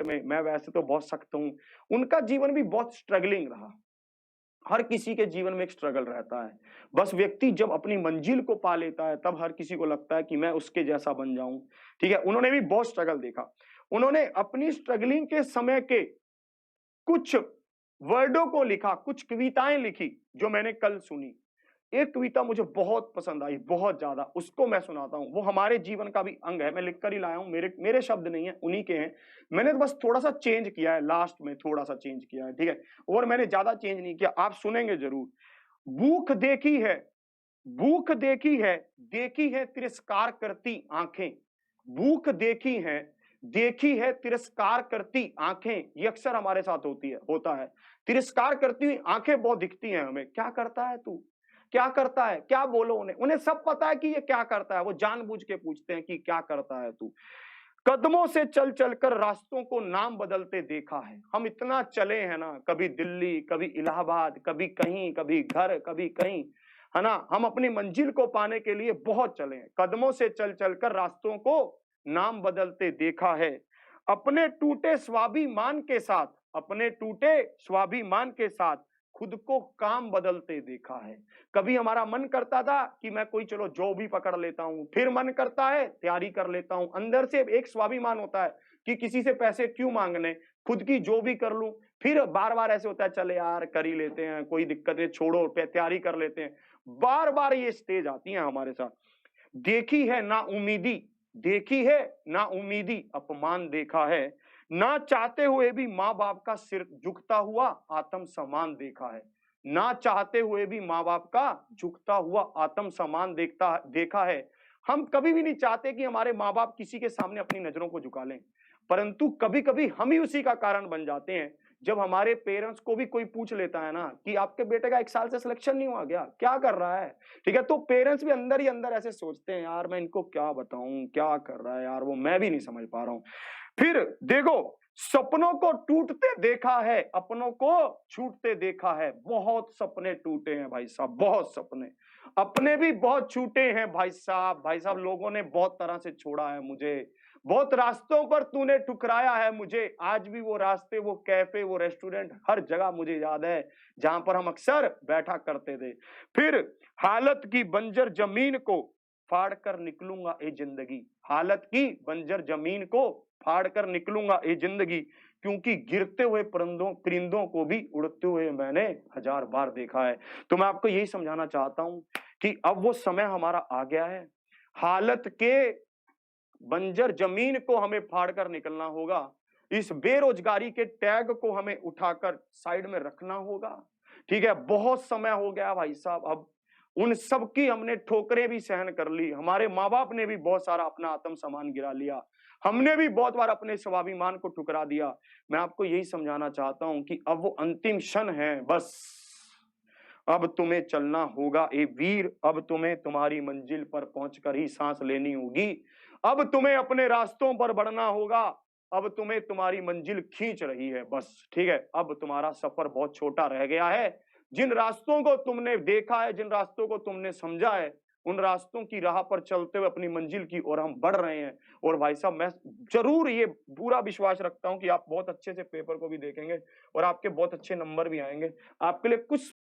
में, मैं वैसे तो बहुत सख्त हूँ। उनका जीवन भी बहुत स्ट्रगलिंग रहा। हर किसी के जीवन में एक स्ट्रगल रहता है। बस व्यक्ति जब अपनी मंजिल को पा लेता है, तब हर किसी को लगता है कि मैं उसके जैसा बन जाऊं। ठीक है, उन्होंने भी बहुत स्ट्रगल देखा। उन्होंने अपनी स्ट्रगलिंग के समय के कुछ वर्डों को लिखा, कुछ कविताएं लिखी जो मैंने कल सुनी। एक कविता मुझे बहुत पसंद आई, बहुत ज्यादा, उसको मैं सुनाता हूं। वो हमारे जीवन का भी अंग है, मैं लिखकर ही लाया हूं, मेरे मेरे शब्द नहीं है, उन्हीं के हैं। मैंने तो बस थोड़ा सा चेंज किया है, लास्ट में थोड़ा सा चेंज किया है, ठीक है, और मैंने ज्यादा चेंज नहीं किया, आप सुनेंगे जरूर। भूख देखी है, भूख देखी है तिरस्कार करती आंखें। भूख देखी है तिरस्कार करती आंखें। ये अक्सर हमारे साथ होता है। तिरस्कार करती हुई आंखें बहुत दिखती हैं हमें। क्या करता है तू, क्या करता है, क्या बोलो उन्हें, उन्हें सब पता है कि ये क्या करता है, वो जानबूझ के पूछते हैं कि क्या करता है तू। कदमों से चल चलकर रास्तों को नाम बदलते देखा है। हम इतना चले हैं ना, कभी दिल्ली, कभी इलाहाबाद, कभी कहीं, कभी घर, कभी कहीं, है ना। हम अपनी मंजिल को पाने के लिए बहुत चले हैं। कदमों से चल चलकर रास्तों को नाम बदलते देखा है। अपने टूटे स्वाभिमान के साथ, अपने टूटे स्वाभिमान के साथ खुद को काम बदलते देखा है। कभी हमारा मन करता था कि मैं कोई चलो जॉब भी पकड़ लेता हूं, फिर मन करता है तैयारी कर लेता हूं। अंदर से एक स्वाभिमान होता है कि किसी से पैसे क्यों मांगने, खुद की जो भी कर लूं। फिर बार बार ऐसे होता है, चले यार कर ही लेते हैं, कोई दिक्कत है, छोड़ो, तैयारी कर लेते हैं। बार बार ये स्टेज आती है हमारे साथ। देखी है ना उम्मीदी, देखी है ना उम्मीदी, अपमान देखा है। ना चाहते हुए भी माँ बाप का सिर झुकता हुआ आत्म सम्मान देखा है। ना चाहते हुए भी माँ बाप का झुकता हुआ आत्म सम्मान देखा है। हम कभी भी नहीं चाहते कि हमारे माँ बाप किसी के सामने अपनी नजरों को झुका लें, परंतु कभी कभी हम ही उसी का कारण बन जाते हैं। जब हमारे पेरेंट्स को भी कोई पूछ लेता है ना कि आपके बेटे का 1 साल से सिलेक्शन नहीं हुआ, गया क्या कर रहा है, ठीक है, तो पेरेंट्स भी अंदर ही अंदर ऐसे सोचते हैं, यार मैं इनको क्या बताऊं, क्या कर रहा है यार वो, मैं भी नहीं समझ पा रहा हूं। फिर देखो, सपनों को टूटते देखा है, अपनों को छूटते देखा है। बहुत सपने टूटे हैं भाई साहब, बहुत सपने, अपने भी बहुत छूटे हैं भाई साहब। भाई साहब, लोगों ने बहुत तरह से छोड़ा है मुझे, बहुत रास्तों पर तूने ठुकराया है मुझे। आज भी वो रास्ते, वो कैफे, वो रेस्टोरेंट, हर जगह मुझे याद है जहां पर हम अक्सर बैठा करते थे। फिर हालत की बंजर जमीन को फाड़ कर निकलूंगा ए जिंदगी, हालत की बंजर जमीन को फाड़ कर निकलूंगा ए जिंदगी, क्योंकि गिरते हुए परिंदों को भी उड़ते हुए मैंने 1000 बार देखा है। तो मैं आपको यही समझाना चाहता हूं कि अब वो समय हमारा आ गया है। हालत के बंजर जमीन को हमें फाड़कर निकलना होगा। इस बेरोजगारी के टैग को हमें उठाकर साइड में रखना होगा। ठीक है, बहुत समय हो गया भाई साहब। अब उन सब की हमने ठोकरें भी सहन कर ली, हमारे माँ बाप ने भी बहुत सारा अपना आत्म सम्मान गिरा लिया, हमने भी बहुत बार अपने स्वाभिमान को ठुकरा दिया। मैं आपको यही समझाना चाहता हूं कि अब वो अंतिम क्षण है, बस अब तुम्हें चलना होगा ए वीर, अब तुम्हें तुम्हारी मंजिल पर पहुंचकर ही सांस लेनी होगी। अब तुम्हें अपने रास्तों पर बढ़ना होगा, अब तुम्हें तुम्हारी मंजिल खींच रही है बस, ठीक है। अब तुम्हारा सफर बहुत छोटा रह गया है। जिन रास्तों को तुमने देखा है, जिन रास्तों को तुमने समझा है, उन रास्तों की राह पर चलते हुए अपनी मंजिल की ओर हम बढ़ रहे हैं। और भाई साहब, मैं जरूर ये पूरा विश्वास रखता हूं कि आप बहुत अच्छे से पेपर को भी देखेंगे और आपके बहुत अच्छे नंबर भी आएंगे। आपके लिए कुछ